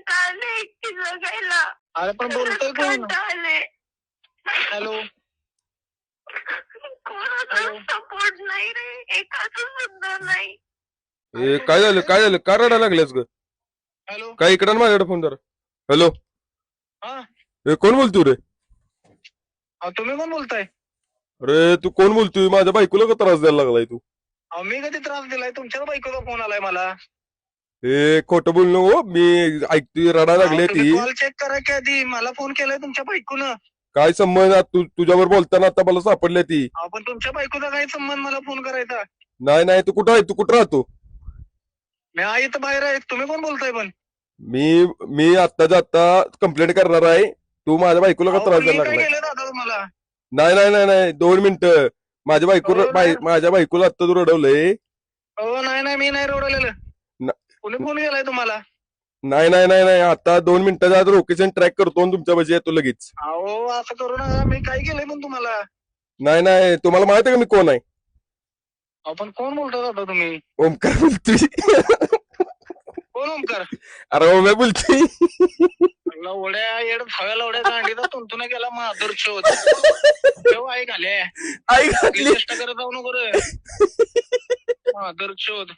कंटाळले एकटी जगायला. अरे पण बोलतोय कोण? कंटाळले. हॅलो कोणाचा सपोर्ट नाही रे, एकाच सुद्धा नाही. काय झालं काय झालं का रडायला लागल्यास ग? हॅलो काय इकडे माझ्याकडे फोन जरा. हॅलो हा कोण बोलतोय रे? तुम्ही कोण बोलताय? अरे तू कोण बोलतोय? माझ्या बायकोला का त्रास द्यायला लागलाय तू? मी कधी त्रास दिलाय? तुमच्याच बायकोचा फोन आलाय मला. हे खोटं बोल नको. मी ऐकतोय रडायला लागले ती. कॉल चेक करा की आधी. मला फोन केलाय तुमच्या बायकोनं. काय संबंध? तुझ्यावर बोलताना आता मला सापडले ती. पण तुमच्या बायकोचा काय संबंध मला फोन करायचा? नाही नाही तू कुठं आहे? तू कुठं राहतो? मी इथं बाहेर आहे. तुम्ही कोण बोलताय? पण मी आत्ताच्या आत्ता कंप्लेंट करणार आहे. तू माझ्या बायकोला का त्रास द्यायला काय लागलाय? केलं दादा तुम्हाला? नाही नाही नाही नाही 2 मिनिटं. माझ्या बायकोला आत्ता तू रडवलंय. हो नाही मी नाही रडवलेलं. कोणी फोन केलाय तुम्हाला? नाही नाही नाही नाही आता 2 मिनिटाच्या आत लोकेशन ट्रॅक करतो आणि तुमच्या पाशी येतो लगेच. अहो असं करू नका. मी काय केलंय पण तुम्हाला? नाही नाही तुम्हाला माहित आहे का मी कोण आहे? आपण कोण बोलता दादा तुम्ही? ओमकार बोलतोय. कोण ओमकार? अरे ओम्या बोलतोय. ओढ्या येड हव्याला ओढ्या दांडीचा तुंतून गेला माधुर शोध. केव्हा आई घाले आई घातली. चेष्टा करत जाऊ नको रे. माधुर शोध.